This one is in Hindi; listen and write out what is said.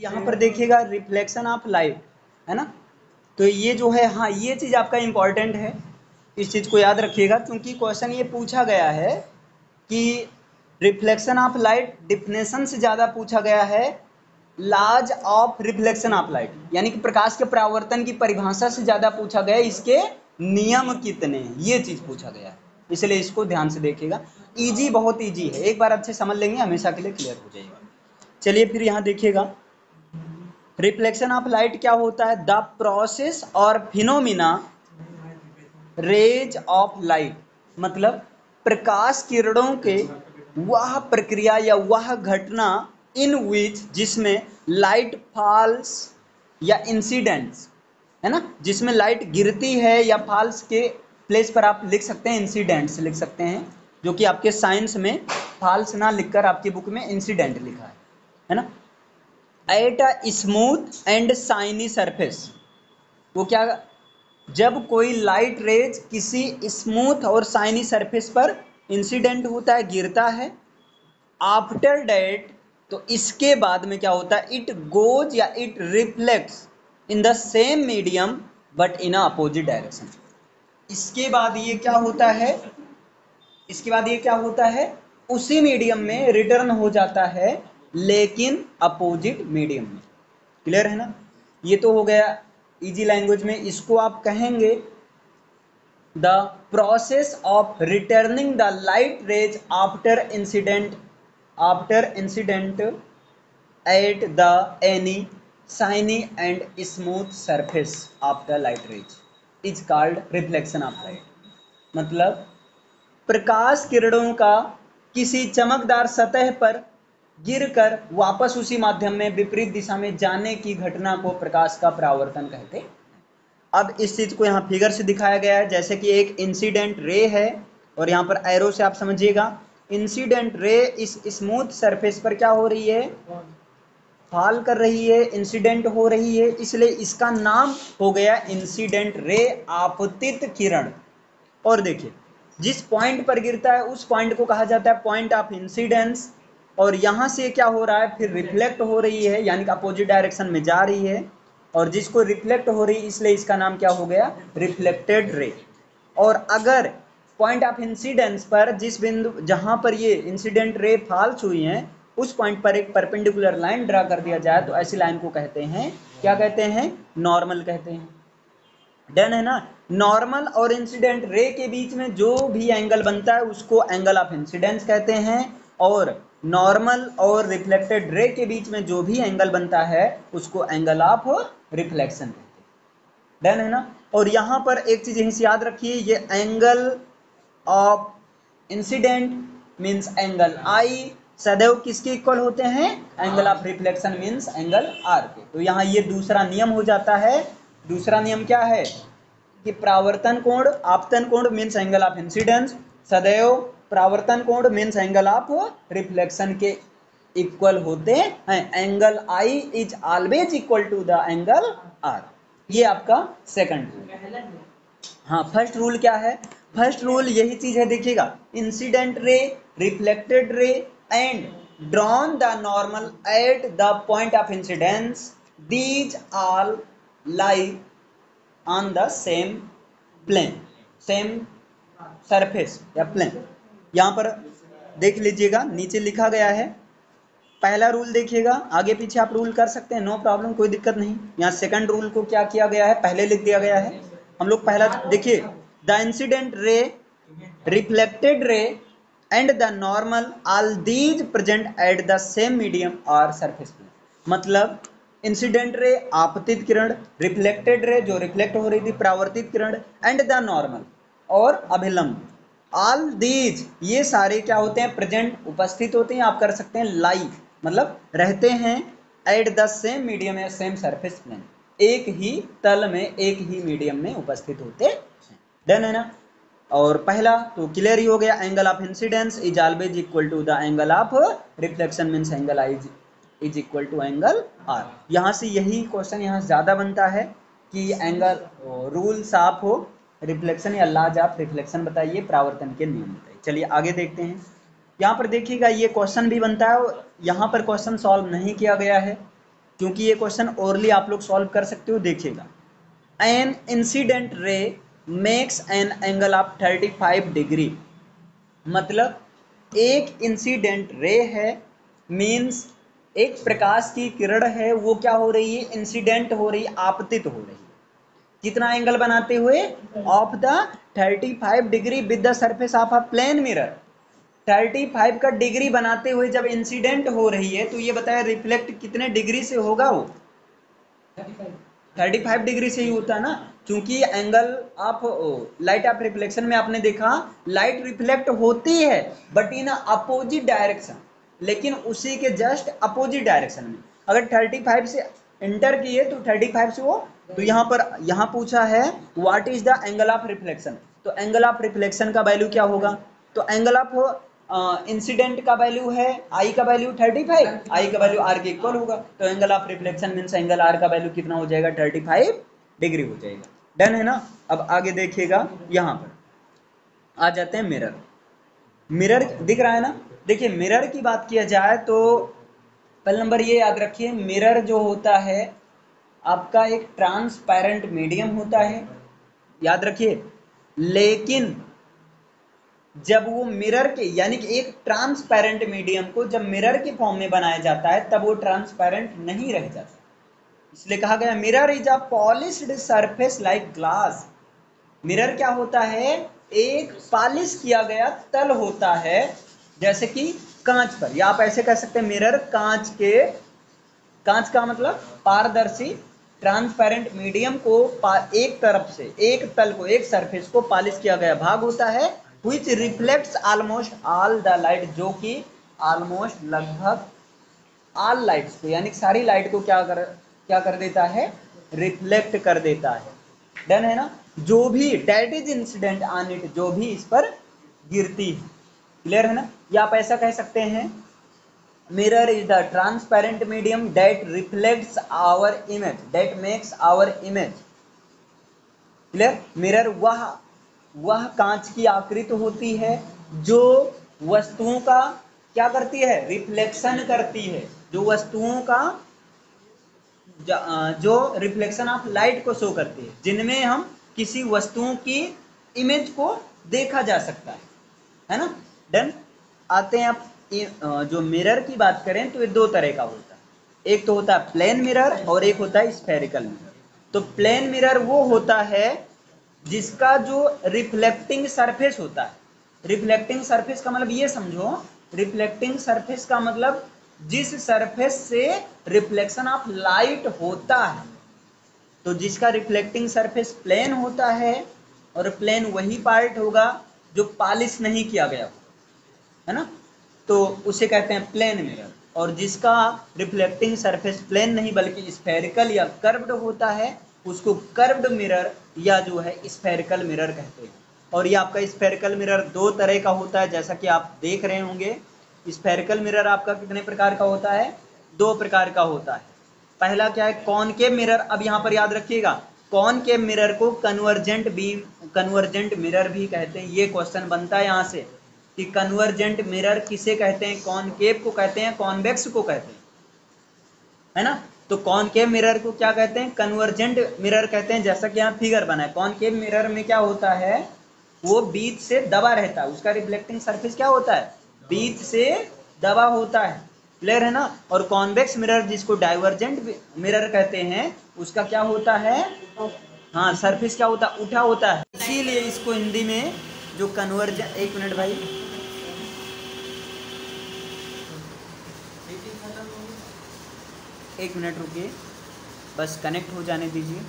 यहाँ पर देखिएगा रिफ्लेक्शन ऑफ लाइट, है ना। तो ये जो है, हाँ ये चीज़ आपका इम्पॉर्टेंट है, इस चीज़ को याद रखिएगा क्योंकि क्वेश्चन ये पूछा गया है कि रिफ्लेक्शन ऑफ लाइट डिफिनेशन से ज़्यादा पूछा गया है laws of reflection of light, यानी कि प्रकाश के परावर्तन की परिभाषा से ज़्यादा पूछा गया है इसके नियम कितने हैं, ये चीज़ पूछा गया है। इसलिए इसको ध्यान से देखिएगा, इजी, बहुत इजी है, एक बार अच्छे समझ लेंगे हमेशा के लिए क्लियर हो जाएगा। चलिए फिर यहाँ देखिएगा, रिफ्लेक्शन ऑफ लाइट क्या होता है, द प्रोसेस और फिनोमिना रेज ऑफ लाइट, मतलब प्रकाश किरणों के वह प्रक्रिया या वह घटना इन विच, जिसमें लाइट फॉल्स या इंसिडेंट्स, है ना, जिसमें लाइट गिरती है या फॉल्स के प्लेस पर आप लिख सकते हैं इंसिडेंट्स लिख सकते हैं, जो कि आपके साइंस में फॉल्स ना लिखकर आपकी बुक में इंसिडेंट लिखा है ना। At a smooth and shiny surface, वो क्या, जब कोई लाइट रेज किसी स्मूथ और शाइनी सरफेस पर इंसिडेंट होता है, गिरता है, आफ्टर डेट, तो इसके बाद में क्या होता है, इट गोज या it reflects in the same medium but in opposite direction. इसके बाद ये क्या होता है, इसके बाद ये क्या होता है, उसी मीडियम में रिटर्न हो जाता है लेकिन अपोजिट मीडियम में। क्लियर है ना, ये तो हो गया इजी लैंग्वेज में। इसको आप कहेंगे the process of returning the light rays after incident at the any shiny and smooth surface of the light rays is called reflection of light. मतलब प्रकाश किरणों का किसी चमकदार सतह पर गिरकर वापस उसी माध्यम में विपरीत दिशा में जाने की घटना को प्रकाश का परावर्तन कहते हैं। अब इस चीज को यहाँ फिगर से दिखाया गया है, जैसे कि एक इंसिडेंट रे है और यहाँ पर एरो से आप समझिएगा, इंसिडेंट रे इस स्मूथ सरफेस पर क्या हो रही है, फॉल कर रही है, इंसिडेंट हो रही है, इसलिए इसका नाम हो गया इंसिडेंट रे, आपतित किरण। और देखिए जिस पॉइंट पर गिरता है उस पॉइंट को कहा जाता है पॉइंट ऑफ इंसिडेंस, और यहाँ से क्या हो रहा है, फिर रिफ्लेक्ट हो रही है, यानी कि अपोजिट डायरेक्शन में जा रही है, और जिसको रिफ्लेक्ट हो रही है इसलिए इसका नाम क्या हो गया, रिफ्लेक्टेड रे। और अगर पॉइंट ऑफ इंसिडेंस पर, जिस बिंदु जहां पर ये इंसिडेंट रे फॉल्स हुई हैं, उस पॉइंट पर एक परपेंडिकुलर लाइन ड्रा कर दिया जाए तो ऐसी लाइन को कहते हैं, क्या कहते हैं, नॉर्मल कहते हैं। डन है ना। नॉर्मल और इंसिडेंट रे के बीच में जो भी एंगल बनता है उसको एंगल ऑफ इंसिडेंस कहते हैं, और नॉर्मल और रिफ्लेक्टेड रे के बीच में जो भी एंगल बनता है उसको एंगल ऑफ रिफ्लेक्शन कहते हैं। डन है ना। और यहां पर एक चीज यहीं से याद रखिए, ये angle of incident means angle I सदैव किसके इक्वल होते हैं, angle of reflection means angle R के। तो यहाँ ये दूसरा नियम हो जाता है। दूसरा नियम क्या है कि प्रावर्तन कोण, आपतन कोण मीन्स एंगल ऑफ इंसिडेंस, सदैव प्रावर्तन कोण मीन्स एंगल ऑफ रिफ्लेक्शन के इक्वल होते हैं। Angle i is always equal to the angle r, ये आपका सेकंड रूल। हाँ, फर्स्ट रूल क्या है, फर्स्ट रूल यही चीज है, देखिएगा, incident ray, reflected ray and drawn the normal at the point of incidence, these all lie on the same plane, same surface या प्लेन। यहां पर देख लीजिएगा नीचे लिखा गया है, पहला रूल देखिएगा, आगे पीछे आप रूल कर सकते हैं, नो प्रॉब्लम, कोई दिक्कत नहीं। यहाँ सेकंड रूल को क्या किया गया है, पहले लिख दिया गया है। हम लोग पहला देखिए, the incident ray, reflected ray and the normal all these present at the same medium और सरफेस प्लेन। मतलब इंसिडेंट रे आपतित किरण, रिफ्लेक्टेड रे जो रिफ्लेक्ट हो रही थी परावर्तित किरण, एंड द नॉर्मल और अभिलंब, ऑल दीज ये सारे क्या होते हैं, प्रेजेंट उपस्थित होते हैं, आप कर सकते हैं लाई मतलब रहते हैं, एट द सेम मीडियम या सेम सरफेस प्लेन, एक ही तल में एक ही मीडियम में उपस्थित होते हैं। डन है ना। और पहला तो क्लियर ही हो गया, angle of incidence is always equal to the angle of reflection means angle i is equal to angle r. यहाँ से यही क्वेश्चन यहाँ ज़्यादा बनता है कि एंगल रूल्स आप हो रिफ्लेक्शन या लॉज ऑफ रिफ्लेक्शन बताइए, परावर्तन के नियम बताइए। चलिए आगे देखते हैं। यहाँ पर देखिएगा ये क्वेश्चन भी बनता है, यहाँ पर क्वेश्चन सॉल्व नहीं किया गया है, क्योंकि ये क्वेश्चन ओरली आप लोग सॉल्व कर सकते हो, देखिएगा। An incident ray makes an angle of 35 degree, मतलब एक इंसिडेंट रे है, मीन्स एक प्रकाश की किरण है, वो क्या हो रही है, इंसिडेंट हो रही है, आपतित हो रही है, कितना एंगल बनाते हुए, of the 35 degree with the surface of a plane mirror. 35 का डिग्री बनाते हुए जब इंसिडेंट हो रही है, तो ये बताया रिफ्लेक्ट कितने डिग्री से होगा, वो 35 डिग्री से ही होता है ना, क्योंकि angle of light of reflection में आपने देखा लाइट रिफ्लेक्ट होती है बट इन अपोजिट डायरेक्शन, लेकिन उसी के जस्ट अपोजिट डायरेक्शन में। अगर 35 से एंटर किए तो 35 से वो, तो यहाँ पर यहाँ पूछा है what is the angle of reflection, तो एंगल ऑफ रिफ्लेक्शन का वैल्यू क्या होगा, तो एंगल ऑफ इंसिडेंट का वैल्यू है, आई का वैल्यू 35, आई का वैल्यू आर के इक्वल होगा, तो angle of reflection means angle r का वैल्यू कितना हो जाएगा, 35 डिग्री हो जाएगा। डन है ना। अब आगे देखिएगा, यहाँ पर आ जाते हैं मिरर। मिरर दिख रहा है ना, देखिए मिरर की बात किया जाए तो पहले नंबर ये याद रखिए, मिरर जो होता है आपका एक ट्रांसपेरेंट मीडियम होता है, याद रखिए, लेकिन जब वो मिरर के यानी कि एक ट्रांसपेरेंट मीडियम को जब मिरर के फॉर्म में बनाया जाता है तब वो ट्रांसपेरेंट नहीं रह जाता, इसलिए कहा गया mirror is a polished surface like glass. Mirror क्या होता है, एक पॉलिश किया गया तल होता है, जैसे कि कांच पर, या आप ऐसे कह सकते हैं मिरर कांच का मतलब पारदर्शी ट्रांसपेरेंट मीडियम को एक तरफ से एक तल को एक सरफेस को पॉलिश किया गया भाग होता है, which reflects almost all the light, जो कि ऑलमोस्ट लगभग ऑल लाइट्स को यानी सारी लाइट को क्या कर देता है, रिफ्लेक्ट कर देता है। डन है ना, जो भी that is incident on it, जो भी इस पर गिरती है, क्लियर है ना। या आप ऐसा कह सकते हैं mirror is the transparent medium that reflects our image, that makes our image, clear. Mirror वह कांच की आकृति होती है जो वस्तुओं का क्या करती है, रिफ्लेक्शन करती है, जो वस्तुओं का जो रिफ्लेक्शन ऑफ लाइट को शो करती है, जिनमें हम किसी वस्तुओं की इमेज को देखा जा सकता है ना। डन। आते हैं आप जो मिरर की बात करें तो ये दो तरह का होता है, एक तो होता है प्लेन मिरर और एक होता है स्फेरिकल मिरर। तो प्लेन मिरर वो होता है जिसका जो रिफ्लेक्टिंग सरफेस होता है, रिफ्लेक्टिंग सरफेस का मतलब ये समझो, रिफ्लेक्टिंग सरफेस का मतलब जिस सरफेस से रिफ्लेक्शन ऑफ लाइट होता है, तो जिसका रिफ्लेक्टिंग सरफेस प्लेन होता है, और प्लेन वही पार्ट होगा जो पॉलिश नहीं किया गया है ना, तो उसे कहते हैं प्लेन मिरर। और जिसका रिफ्लेक्टिंग सरफेस प्लेन नहीं बल्कि स्फेरिकल या कर्व्ड होता है, उसको कर्व्ड मिरर या जो है स्फेरिकल मिरर कहते हैं। और ये आपका स्फेरिकल मिरर दो तरह का होता है, जैसा कि आप देख रहे होंगे। स्फेरिकल मिरर आपका कितने प्रकार का होता है, दो प्रकार का होता है। पहला क्या है, कॉनकेव मिरर। अब यहाँ पर याद रखिएगा, कॉनकेव मिरर को कन्वर्जेंट मिरर भी कहते हैं। ये क्वेश्चन बनता है यहाँ से कि कन्वर्जेंट मिरर किसे कहते हैं, कॉनकेव को कहते हैं, कॉन्वेक्स को कहते हैं, है ना। तो कॉनकेव मिरर को क्या कहते हैं, कन्वर्जेंट मिरर कहते हैं। जैसा कि यहाँ फिगर बना है, कॉनकेव मिरर में क्या होता है, वो बीच से दबा रहता है, उसका रिफ्लेक्टिंग सरफेस क्या होता है, बीच से दबा होता है, क्लियर है ना। और कॉन्वेक्स मिरर जिसको डाइवर्जेंट मिरर कहते हैं, उसका क्या होता है, हाँ सरफेस क्या होता है, उठा होता है। इसीलिए इसको हिंदी में जो कन्वर्जेंट, एक मिनट भाई, एक मिनट रुकिए, बस कनेक्ट हो जाने दीजिए।